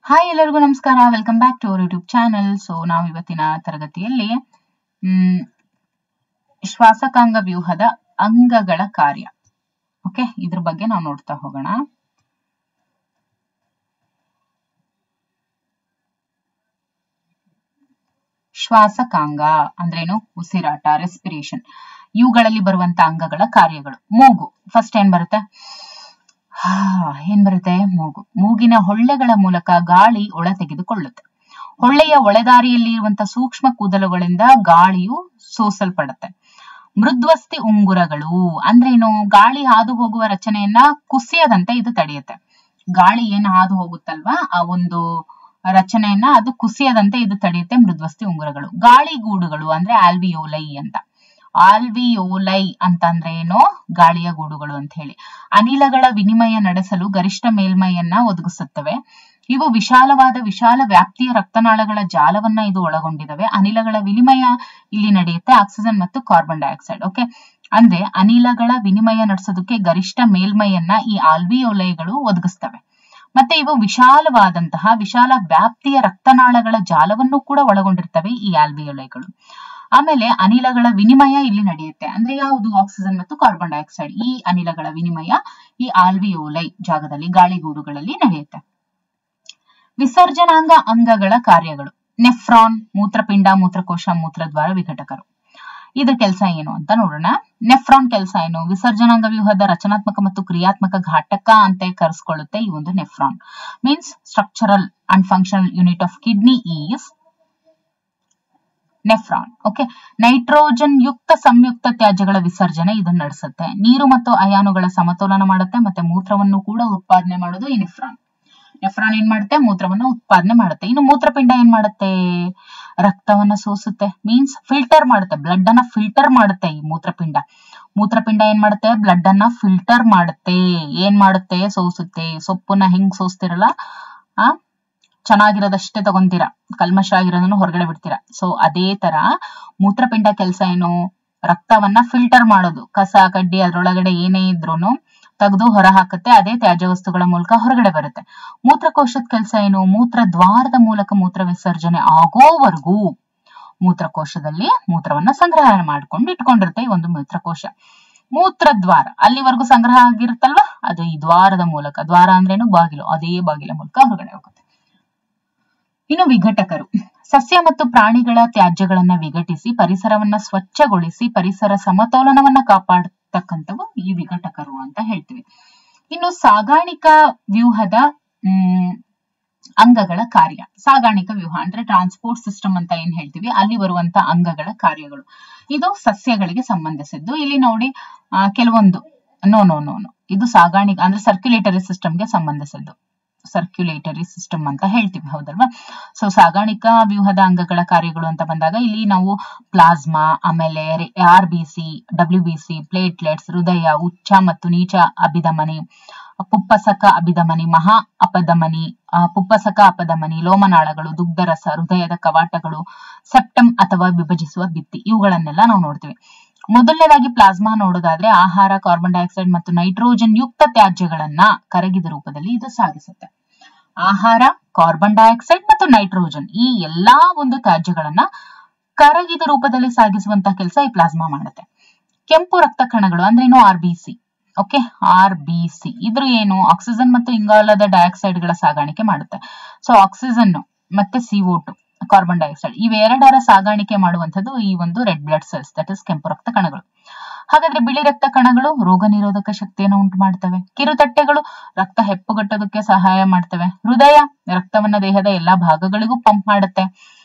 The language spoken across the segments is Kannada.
ಹಾಯ್ ಎಲ್ಲರಿಗೂ ನಮಸ್ಕಾರ. Welcome back to our YouTube channel. So ನಾವು ಇವತ್ತಿನ ತರಗತಿಯಲ್ಲಿ ಶ್ವಾಸಕಾಂಗ ವ್ಯೂಹದ ಅಂಗಗಳ ಕಾರ್ಯ, ಓಕೆ, ಇದ್ರ ಬಗ್ಗೆ ನಾವು ನೋಡ್ತಾ ಹೋಗೋಣ. ಶ್ವಾಸಕಾಂಗ ಅಂದ್ರೇನು? ಉಸಿರಾಟ, ರೆಸ್ಪಿರೇಷನ್. ಇವುಗಳಲ್ಲಿ ಬರುವಂತ ಅಂಗಗಳ ಕಾರ್ಯಗಳು. ಮೂಗು ಫಸ್ಟ್ ಏನ್ ಬರುತ್ತೆ? ಮೂಗು. ಮೂಗಿನ ಹೊಳ್ಳೆಗಳ ಮೂಲಕ ಗಾಳಿ ಒಳ ತೆಗೆದುಕೊಳ್ಳುತ್ತೆ. ಹೊಳ್ಳೆಯ ಒಳೆದಾರಿಯಲ್ಲಿ ಇರುವಂತಹ ಸೂಕ್ಷ್ಮ ಕೂದಲುಗಳಿಂದ ಗಾಳಿಯು ಸೋಸಲ್ಪಡುತ್ತೆ. ಮೃದ್ವಸ್ಥಿ ಉಂಗುರಗಳು ಅಂದ್ರೇನು? ಗಾಳಿ ಹಾದು ಹೋಗುವ ರಚನೆಯನ್ನ ಕುಸಿಯದಂತೆ ಇದು ತಡೆಯುತ್ತೆ. ಗಾಳಿ ಏನ್ ಹಾದು ಹೋಗುತ್ತಲ್ವಾ, ಆ ಒಂದು ರಚನೆಯನ್ನ ಅದು ಕುಸಿಯದಂತೆ ಇದು ತಡೆಯುತ್ತೆ. ಮೃದ್ವಸ್ಥಿ ಉಂಗುರಗಳು. ಗಾಳಿಗೂಡುಗಳು ಅಂದ್ರೆ ಆಲ್ವಿಯೋಲೈ ಅಂತ. ಆಲ್ವಿಯೋಲೈ ಅಂತಂದ್ರೆ ಏನು? ಗಾಳಿಯ ಗೂಡುಗಳು ಅಂತ ಹೇಳಿ. ಅನಿಲಗಳ ವಿನಿಮಯ ನಡೆಸಲು ಗರಿಷ್ಠ ಮೇಲ್ಮೈಯನ್ನ ಒದಗಿಸುತ್ತವೆ. ಇವು ವಿಶಾಲ ವ್ಯಾಪ್ತಿಯ ರಕ್ತನಾಳಗಳ ಜಾಲವನ್ನ ಇದು ಒಳಗೊಂಡಿದವೆ. ಅನಿಲಗಳ ವಿನಿಮಯ ಇಲ್ಲಿ ನಡೆಯುತ್ತೆ, ಆಕ್ಸಿಜನ್ ಮತ್ತು ಕಾರ್ಬನ್ ಡೈಆಕ್ಸೈಡ್. ಓಕೆ, ಅಂದ್ರೆ ಅನಿಲಗಳ ವಿನಿಮಯ ನಡೆಸೋದಕ್ಕೆ ಗರಿಷ್ಠ ಮೇಲ್ಮೈಯನ್ನ ಈ ಆಲ್ವಿಯೋಲೈಗಳು ಒದಗಿಸ್ತವೆ. ಮತ್ತೆ ಇವು ವಿಶಾಲ ವ್ಯಾಪ್ತಿಯ ರಕ್ತನಾಳಗಳ ಜಾಲವನ್ನು ಕೂಡ ಒಳಗೊಂಡಿರ್ತವೆ ಈ ಆಲ್ವಿಯೋಲೈಗಳು. ಆಮೇಲೆ ಅನಿಲಗಳ ವಿನಿಮಯ ಇಲ್ಲಿ ನಡೆಯುತ್ತೆ. ಅಂದ್ರೆ ಯಾವುದು? ಆಕ್ಸಿಜನ್ ಮತ್ತು ಕಾರ್ಬನ್ ಡೈಆಕ್ಸೈಡ್. ಈ ಅನಿಲಗಳ ವಿನಿಮಯ ಈ ಆಲ್ವಿಯೋಲೈ ಜಾಗದಲ್ಲಿ, ಗಾಳಿಗೂಡುಗಳಲ್ಲಿ ನಡೆಯುತ್ತೆ. ವಿಸರ್ಜನಾಂಗ ಅಂಗಗಳ ಕಾರ್ಯಗಳು. ನೆಫ್ರಾನ್, ಮೂತ್ರಪಿಂಡ, ಮೂತ್ರಕೋಶ, ಮೂತ್ರದ್ವಾರ, ವಿಘಟಕರು. ಇದ್ರ ಕೆಲಸ ಏನು ಅಂತ ನೋಡೋಣ. ನೆಫ್ರಾನ್ ಕೆಲಸ ಏನು? ವಿಸರ್ಜನಾಂಗ ವ್ಯೂಹದ ರಚನಾತ್ಮಕ ಮತ್ತು ಕ್ರಿಯಾತ್ಮಕ ಘಟಕ ಅಂತ ಕರೆಸ್ಕೊಳ್ಳುತ್ತೆ ಈ ಒಂದು nephron. Means structural and functional unit of kidney is nephron. Okay, nitrogen ಯುಕ್ತ ಸಂಯುಕ್ತ ತ್ಯಾಜ್ಯಗಳ ವಿಸರ್ಜನೆ ಇದನ್ನ ನಡೆಸುತ್ತೆ. ನೀರು ಮತ್ತು ಅಯಾನುಗಳ ಸಮತೋಲನ ಮಾಡುತ್ತೆ. ಮತ್ತೆ ಮೂತ್ರವನ್ನು ಕೂಡ ಉತ್ಪಾದನೆ ಮಾಡೋದು ಈ ನೆಫ್ರಾನ್. ನೆಫ್ರಾನ್ ಏನ್ ಮಾಡುತ್ತೆ? ಮೂತ್ರವನ್ನು ಉತ್ಪಾದನೆ ಮಾಡುತ್ತೆ. ಇನ್ನು ಮೂತ್ರಪಿಂಡ ಏನ್ ಮಾಡುತ್ತೆ? ರಕ್ತವನ್ನ ಸೋಸುತ್ತೆ. ಮೀನ್ಸ್ ಫಿಲ್ಟರ್ ಮಾಡುತ್ತೆ, ಬ್ಲಡ್ ಅನ್ನ ಫಿಲ್ಟರ್ ಮಾಡುತ್ತೆ ಈ ಮೂತ್ರಪಿಂಡ. ಮೂತ್ರಪಿಂಡ ಏನ್ ಮಾಡುತ್ತೆ? ಬ್ಲಡ್ ಅನ್ನ ಫಿಲ್ಟರ್ ಮಾಡುತ್ತೆ. ಏನ್ ಮಾಡುತ್ತೆ? ಸೋಸುತ್ತೆ. ಸೊಪ್ಪನ್ನ ಹೆಂಗ್ ಸೋಸ್ತಿರಲ್ಲ, ಚೆನ್ನಾಗಿರೋದಷ್ಟೇ ತಗೊಂತೀರಾ, ಕಲ್ಮಶ ಆಗಿರೋದನ್ನು ಹೊರಗಡೆ ಬಿಡ್ತೀರಾ. ಸೊ ಅದೇ ತರ ಮೂತ್ರಪಿಂಡ ಕೆಲಸ ಏನು? ರಕ್ತವನ್ನ ಫಿಲ್ಟರ್ ಮಾಡೋದು. ಕಸ ಕಡ್ಡಿ ಅದ್ರೊಳಗಡೆ ಏನೇ ಇದ್ರೂನು ತೆಗೆದು ಹೊರ ಹಾಕುತ್ತೆ. ಅದೇ ತ್ಯಾಜ್ಯ ವಸ್ತುಗಳ ಮೂಲಕ ಹೊರಗಡೆ ಬರುತ್ತೆ. ಮೂತ್ರಕೋಶದ ಕೆಲಸ ಏನು? ಮೂತ್ರ ದ್ವಾರದ ಮೂಲಕ ಮೂತ್ರ ವಿಸರ್ಜನೆ ಆಗೋವರೆಗೂ ಮೂತ್ರಕೋಶದಲ್ಲಿ ಮೂತ್ರವನ್ನ ಸಂಗ್ರಹ ಮಾಡ್ಕೊಂಡು ಇಟ್ಕೊಂಡಿರುತ್ತೆ ಈ ಒಂದು ಮೂತ್ರಕೋಶ. ಮೂತ್ರದ್ವಾರ ಅಲ್ಲಿವರೆಗೂ ಸಂಗ್ರಹ ಆಗಿರುತ್ತಲ್ವಾ, ಅದು ಈ ದ್ವಾರದ ಮೂಲಕ. ದ್ವಾರ ಅಂದ್ರೇನು? ಬಾಗಿಲು. ಅದೇ ಬಾಗಿಲ ಮೂಲಕ ಹೊರಗಡೆ ಹೋಗುತ್ತೆ. ಇನ್ನು ವಿಘಟಕರು. ಸಸ್ಯ ಮತ್ತು ಪ್ರಾಣಿಗಳ ತ್ಯಾಜ್ಯಗಳನ್ನ ವಿಘಟಿಸಿ ಪರಿಸರವನ್ನ ಸ್ವಚ್ಛಗೊಳಿಸಿ ಪರಿಸರ ಸಮತೋಲನವನ್ನ ಕಾಪಾಡತಕ್ಕಂಥವು ಈ ವಿಘಟಕರು ಅಂತ ಹೇಳ್ತೀವಿ. ಇನ್ನು ಸಾಗಾಣಿಕಾ ವ್ಯೂಹದ ಅಂಗಗಳ ಕಾರ್ಯ. ಸಾಗಾಣಿಕಾ ವ್ಯೂಹ ಅಂದ್ರೆ ಟ್ರಾನ್ಸ್ಪೋರ್ಟ್ ಸಿಸ್ಟಮ್ ಅಂತ ಏನ್ ಹೇಳ್ತೀವಿ, ಅಲ್ಲಿ ಬರುವಂತ ಅಂಗಗಳ ಕಾರ್ಯಗಳು. ಇದು ಸಸ್ಯಗಳಿಗೆ ಸಂಬಂಧಿಸಿದ್ದು. ಇಲ್ಲಿ ನೋಡಿ ಕೆಲವೊಂದು ಇದು ಸಾಗಾಣಿಕೆ ಅಂದ್ರೆ ಸರ್ಕ್ಯುಲೇಟರಿ ಸಿಸ್ಟಮ್ಗೆ ಸಂಬಂಧಿಸಿದ್ದು. ಸರ್ಕ್ಯುಲೇಟರಿ ಸಿಸ್ಟಮ್ ಅಂತ ಹೇಳ್ತೀವಿ, ಹೌದಲ್ವಾ? ಸೊ ಸಾಗಾಣಿಕಾ ವ್ಯೂಹದ ಅಂಗಗಳ ಕಾರ್ಯಗಳು ಅಂತ ಬಂದಾಗ ಇಲ್ಲಿ ನಾವು ಪ್ಲಾಸ್ಮಾ, ಆಮೇಲೆ RBC, WBC, ಪ್ಲೇಟ್ಲೆಟ್ಸ್, ಹೃದಯ, ಉಚ್ಚ ಮತ್ತು ನೀಚ ಅಭಿಧಮನಿ, ಪುಪ್ಪಸಕ ಅಭಿಧಮನಿ, ಮಹಾ ಅಪಧಮನಿ, ಪುಪ್ಪಸಕ ಅಪಧಮನಿ, ಲೋಮನಾಳಗಳು, ದುಗ್ಧರಸ, ಹೃದಯದ ಕವಾಟಗಳು, ಸೆಪ್ಟಮ್ ಅಥವಾ ವಿಭಜಿಸುವ ಭಿತ್ತಿ, ಇವುಗಳನ್ನೆಲ್ಲ ನಾವು ನೋಡ್ತೀವಿ. ಮೊದಲನೇದಾಗಿ ಪ್ಲಾಸ್ಮಾ ನೋಡೋದಾದ್ರೆ ಆಹಾರ, ಕಾರ್ಬನ್ ಡೈಆಕ್ಸೈಡ್ ಮತ್ತು ನೈಟ್ರೋಜನ್ ಯುಕ್ತ ತ್ಯಾಜ್ಯಗಳನ್ನ ಕರಗಿದ ರೂಪದಲ್ಲಿ ಇದು ಸಾಗಿಸುತ್ತೆ. ಆಹಾರ, ಕಾರ್ಬನ್ ಡೈಆಕ್ಸೈಡ್ ಮತ್ತು ನೈಟ್ರೋಜನ್ ಈ ಎಲ್ಲಾ ಒಂದು ತ್ಯಾಜ್ಯಗಳನ್ನ ಕರಗಿದ ರೂಪದಲ್ಲಿ ಸಾಗಿಸುವಂತಹ ಕೆಲಸ ಈ ಪ್ಲಾಸ್ಮಾ ಮಾಡುತ್ತೆ. ಕೆಂಪು ರಕ್ತ ಕಣಗಳು ಅಂದ್ರೆ ಏನು? RBC. ಓಕೆ, RBC ಇದ್ರ ಏನು? ಆಕ್ಸಿಜನ್ ಮತ್ತು ಇಂಗಾಲದ ಡೈಆಕ್ಸೈಡ್ ಗಳ ಸಾಗಾಣಿಕೆ ಮಾಡುತ್ತೆ. ಸೊ ಆಕ್ಸಿಜನ್ ಮತ್ತೆ CO2, ಕಾರ್ಬನ್ ಡೈಆಕ್ಸೈಡ್ ಇವೆರಡರ ಸಾಗಾಣಿಕೆ ಮಾಡುವಂಥದ್ದು ಈ ಒಂದು red blood cells, that is ಕೆಂಪು ರಕ್ತ ಕಣಗಳು. ಹಾಗಾದ್ರೆ ಬಿಳಿ ರಕ್ತ ಕಣಗಳು ರೋಗ ನಿರೋಧಕ ಶಕ್ತಿಯನ್ನು ಉಂಟು ಮಾಡ್ತವೆ. ಕಿರುತಟ್ಟೆಗಳು ರಕ್ತ ಹೆಪ್ಪುಗಟ್ಟೋದಕ್ಕೆ ಸಹಾಯ ಮಾಡ್ತವೆ. ಹೃದಯ ರಕ್ತವನ್ನ ದೇಹದ ಎಲ್ಲಾ ಭಾಗಗಳಿಗೂ ಪಂಪ್ ಮಾಡುತ್ತೆ.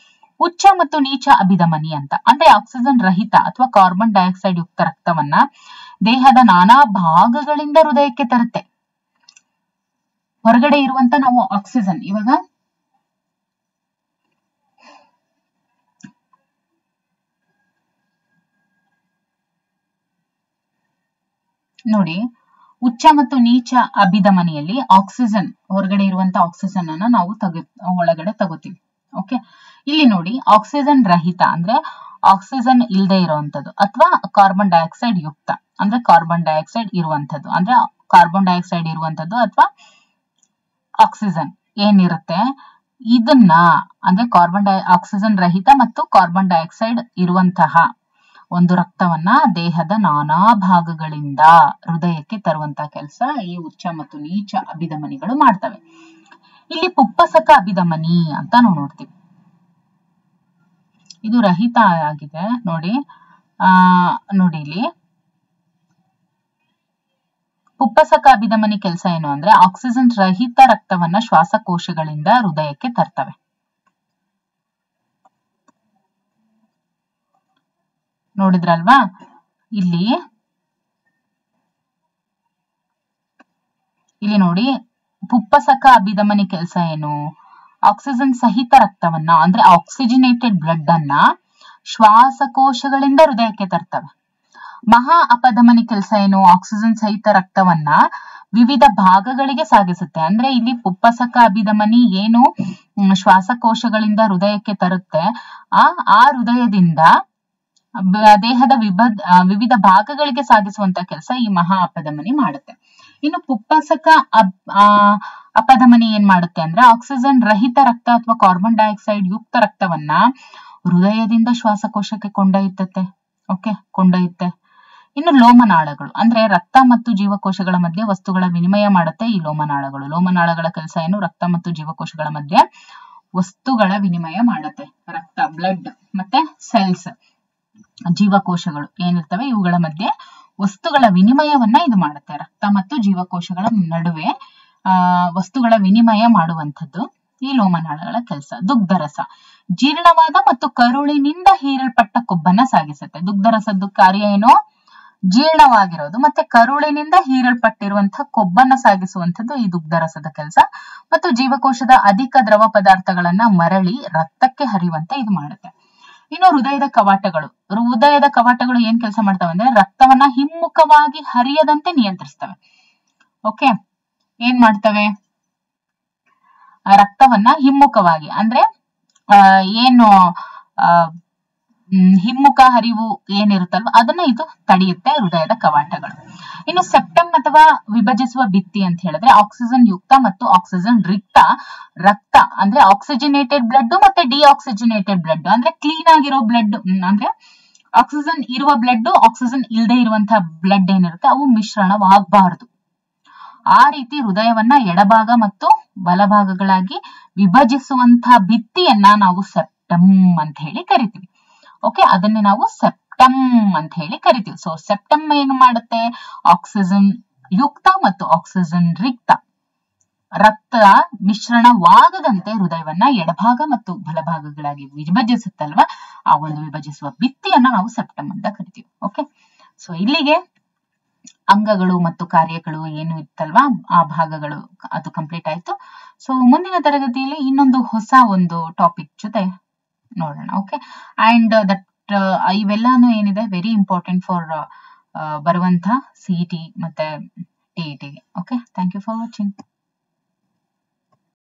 ಉಚ್ಚ ಮತ್ತು ನೀಚ ಅಭಿಧಮನಿ ಅಂತ ಅಂದ್ರೆ ಆಕ್ಸಿಜನ್ ರಹಿತ ಅಥವಾ ಕಾರ್ಬನ್ ಡೈಆಕ್ಸೈಡ್ ಯುಕ್ತ ರಕ್ತವನ್ನ ದೇಹದ ನಾನಾ ಭಾಗಗಳಿಂದ ಹೃದಯಕ್ಕೆ ತರುತ್ತೆ. ಹೊರಗಡೆ ಇರುವಂತ ನಾವು ಆಕ್ಸಿಜನ್ ಇವಾಗ ನೋಡಿ, ಉಚ್ಚ ಮತ್ತು ನೀಚ ಅಭಿಧಮನಿಯಲ್ಲಿ ಆಕ್ಸಿಜನ್, ಹೊರಗಡೆ ಇರುವಂತ ಆಕ್ಸಿಜನ್ ಅನ್ನ ನಾವು ಒಳಗಡೆ ತಗೋತೀವಿ. ಓಕೆ, ಇಲ್ಲಿ ನೋಡಿ ಆಕ್ಸಿಜನ್ ರಹಿತ ಅಂದ್ರೆ ಆಕ್ಸಿಜನ್ ಇಲ್ಲದೆ ಇರುವಂತದ್ದು ಅಥವಾ ಕಾರ್ಬನ್ ಡೈಆಕ್ಸೈಡ್ ಯುಕ್ತ ಅಂದ್ರೆ ಕಾರ್ಬನ್ ಡೈಆಕ್ಸೈಡ್ ಇರುವಂತದ್ದು, ಅಂದ್ರೆ ಕಾರ್ಬನ್ ಡೈಆಕ್ಸೈಡ್ ಇರುವಂತದ್ದು ಅಥವಾ ಆಕ್ಸಿಜನ್ ಏನಿರುತ್ತೆ ಇದನ್ನ ಅಂದ್ರೆ ಆಕ್ಸಿಜನ್ ರಹಿತ ಮತ್ತು ಕಾರ್ಬನ್ ಡೈಆಕ್ಸೈಡ್ ಇರುವಂತಹ ಒಂದು ರಕ್ತವನ್ನ ದೇಹದ ನಾನಾ ಭಾಗಗಳಿಂದ ಹೃದಯಕ್ಕೆ ತರುವಂತಹ ಕೆಲಸ ಈ ಉಚ್ಚ ಮತ್ತು ನೀಚ ಅಭಿಧಮನಿಗಳು ಮಾಡ್ತವೆ. ಇಲ್ಲಿ ಪುಪ್ಪಸಕ ಅಭಿಧಮನಿ ಅಂತ ನಾವು ನೋಡ್ತೀವಿ. ಇದು ರಹಿತ ಆಗಿದೆ ನೋಡಿ. ನೋಡಿ ಇಲ್ಲಿ ಪುಪ್ಪಸಕ ಅಭಿಧಮನಿ ಕೆಲಸ ಏನು ಅಂದ್ರೆ ಆಕ್ಸಿಜನ್ ರಹಿತ ರಕ್ತವನ್ನ ಶ್ವಾಸಕೋಶಗಳಿಂದ ಹೃದಯಕ್ಕೆ ತರ್ತವೆ. ನೋಡಿದ್ರಲ್ವಾ, ಇಲ್ಲಿ ನೋಡಿ ಪುಪ್ಪಸಕ ಅಭಿಧಮನಿ ಕೆಲಸ ಏನು, ಆಕ್ಸಿಜನ್ ಸಹಿತ ರಕ್ತವನ್ನ ಅಂದ್ರೆ ಆಕ್ಸಿಜಿನೇಟೆಡ್ ಬ್ಲಡ್ ಅನ್ನ ಶ್ವಾಸಕೋಶಗಳಿಂದ ಹೃದಯಕ್ಕೆ ತರ್ತವೆ. ಮಹಾ ಅಪಧಮನಿ ಕೆಲಸ ಏನು, ಆಕ್ಸಿಜನ್ ಸಹಿತ ರಕ್ತವನ್ನ ವಿವಿಧ ಭಾಗಗಳಿಗೆ ಸಾಗಿಸುತ್ತೆ. ಅಂದ್ರೆ ಇಲ್ಲಿ ಪುಪ್ಪಸಕ ಅಭಿಧಮನಿ ಏನು ಶ್ವಾಸಕೋಶಗಳಿಂದ ಹೃದಯಕ್ಕೆ ತರುತ್ತೆ, ಆ ಹೃದಯದಿಂದ ದೇಹದ ವಿವಿಧ ಭಾಗಗಳಿಗೆ ಸಾಗಿಸುವಂತ ಕೆಲಸ ಈ ಮಹಾ ಅಪಧಮನಿ ಮಾಡುತ್ತೆ. ಇನ್ನು ಪುಪ್ಪಸಕ ಅಪಧಮನಿ ಏನ್ ಮಾಡುತ್ತೆ ಅಂದ್ರೆ ಆಕ್ಸಿಜನ್ ರಹಿತ ರಕ್ತ ಅಥವಾ ಕಾರ್ಬನ್ ಡೈಆಕ್ಸೈಡ್ ಯುಕ್ತ ರಕ್ತವನ್ನ ಹೃದಯದಿಂದ ಶ್ವಾಸಕೋಶಕ್ಕೆ ಕೊಂಡೊಯ್ಯುತ್ತೆ. ಇನ್ನು ಲೋಮನಾಳಗಳು ಅಂದ್ರೆ ರಕ್ತ ಮತ್ತು ಜೀವಕೋಶಗಳ ಮಧ್ಯೆ ವಸ್ತುಗಳ ವಿನಿಮಯ ಮಾಡುತ್ತೆ ಈ ಲೋಮನಾಳಗಳ ಕೆಲಸ ಏನು, ರಕ್ತ ಮತ್ತು ಜೀವಕೋಶಗಳ ಮಧ್ಯೆ ವಸ್ತುಗಳ ವಿನಿಮಯ ಮಾಡುತ್ತೆ. ರಕ್ತ, ಬ್ಲಡ್ ಮತ್ತೆ ಸೆಲ್ಸ್, ಜೀವಕೋಶಗಳು ಏನಿರ್ತವೆ ಇವುಗಳ ಮಧ್ಯೆ ವಸ್ತುಗಳ ವಿನಿಮಯವನ್ನ ಇದು ಮಾಡುತ್ತೆ. ರಕ್ತ ಮತ್ತು ಜೀವಕೋಶಗಳ ನಡುವೆ ವಸ್ತುಗಳ ವಿನಿಮಯ ಮಾಡುವಂಥದ್ದು ಈ ಲೋಮನಾಳಗಳ ಕೆಲಸ. ದುಗ್ಧರಸ ಜೀರ್ಣವಾದ ಮತ್ತು ಕರುಳಿನಿಂದ ಹೀರಲ್ಪಟ್ಟ ಕೊಬ್ಬನ್ನ ಸಾಗಿಸುತ್ತೆ. ದುಗ್ಧರಸದ ಕಾರ್ಯ ಏನು, ಜೀರ್ಣವಾಗಿರೋದು ಮತ್ತೆ ಕರುಳಿನಿಂದ ಹೀರಲ್ಪಟ್ಟಿರುವಂತಹ ಕೊಬ್ಬನ್ನ ಸಾಗಿಸುವಂಥದ್ದು ಈ ದುಗ್ಧರಸದ ಕೆಲಸ. ಮತ್ತು ಜೀವಕೋಶದ ಅಧಿಕ ದ್ರವ ಪದಾರ್ಥಗಳನ್ನ ಮರಳಿ ರಕ್ತಕ್ಕೆ ಹರಿಯುವಂತೆ ಇದು ಮಾಡುತ್ತೆ. ಇನ್ನು ಹೃದಯದ ಕವಾಟಗಳು ಏನ್ ಕೆಲಸ ಮಾಡ್ತವೆ ಅಂದ್ರೆ ರಕ್ತವನ್ನ ಹಿಮ್ಮುಖವಾಗಿ ಹರಿಯದಂತೆ ನಿಯಂತ್ರಿಸ್ತವೆ. ಓಕೆ, ಏನ್ ಮಾಡ್ತವೆ, ರಕ್ತವನ್ನ ಹಿಮ್ಮುಖವಾಗಿ ಅಂದ್ರೆ ಏನು ಹಿಮ್ಮುಖ ಹರಿವು ಏನಿರುತ್ತಲ್ವ ಅದನ್ನ ಇದು ತಡೆಯುತ್ತೆ ಹೃದಯದ ಕವಾಟಗಳು. ಇನ್ನು ಸೆಪ್ಟಮ್ ಅಥವಾ ವಿಭಜಿಸುವ ಭಿತ್ತಿ ಅಂತ ಹೇಳಿದ್ರೆ ಆಕ್ಸಿಜನ್ ಯುಕ್ತ ಮತ್ತು ಆಕ್ಸಿಜನ್ ರಿಕ್ತ ರಕ್ತ ಅಂದ್ರೆ ಆಕ್ಸಿಜಿನೇಟೆಡ್ ಬ್ಲಡ್ ಮತ್ತೆ ಡಿಆಕ್ಸಿಜಿನೇಟೆಡ್ ಬ್ಲಡ್ ಅಂದ್ರೆ ಕ್ಲೀನ್ ಆಗಿರೋ ಬ್ಲಡ್ ಅಂದ್ರೆ ಆಕ್ಸಿಜನ್ ಇರುವ ಬ್ಲಡ್, ಆಕ್ಸಿಜನ್ ಇಲ್ಲದೆ ಇರುವಂತಹ ಬ್ಲಡ್ ಏನಿರುತ್ತೆ ಅವು ಮಿಶ್ರಣವಾಗಬಾರದು. ಆ ರೀತಿ ಹೃದಯವನ್ನ ಎಡಭಾಗ ಮತ್ತು ಬಲಭಾಗಗಳಾಗಿ ವಿಭಜಿಸುವಂತಹ ಭಿತ್ತಿಯನ್ನ ನಾವು ಸೆಪ್ಟಮ್ ಅಂತ ಹೇಳಿ ಕರಿತೀವಿ. ಓಕೆ, ಅದನ್ನೇ ನಾವು ಸೆಪ್ಟಮ್ ಅಂತ ಹೇಳಿ ಕರಿತೀವಿ. ಸೊ ಸೆಪ್ಟಮ್ ಏನು ಮಾಡುತ್ತೆ, ಆಕ್ಸಿಜನ್ ಯುಕ್ತ ಮತ್ತು ಆಕ್ಸಿಜನ್ ರಿಕ್ತ ರಕ್ತ ಮಿಶ್ರಣವಾಗದಂತೆ ಹೃದಯವನ್ನ ಎಡಭಾಗ ಮತ್ತು ಬಲಭಾಗಗಳಾಗಿ ವಿಭಜಿಸುತ್ತಲ್ವಾ, ಆ ಒಂದು ವಿಭಜಿಸುವ ಭಿತ್ತಿಯನ್ನ ನಾವು ಸೆಪ್ಟಮ್ ಅಂತ ಕರಿತೀವಿ. ಓಕೆ, ಸೊ ಇಲ್ಲಿಗೆ ಅಂಗಗಳು ಮತ್ತು ಕಾರ್ಯಗಳು ಏನು ಇತ್ತಲ್ವಾ ಆ ಭಾಗಗಳು ಅದು ಕಂಪ್ಲೀಟ್ ಆಯ್ತು. ಸೊ ಮುಂದಿನ ತರಗತಿಯಲ್ಲಿ ಇನ್ನೊಂದು ಹೊಸ ಒಂದು ಟಾಪಿಕ್ ಜೊತೆ ನೋಡೋಣ. ಓಕೆ, ಅಂಡ್ ದಟ್ ಇವೆಲ್ಲಾನು ಏನಿದೆ ವೆರಿ ಇಂಪಾರ್ಟೆಂಟ್ ಫಾರ್ ಬರುವಂತ CET ಮತ್ತೆ TET ಗೆ. Okay, thank you for watching.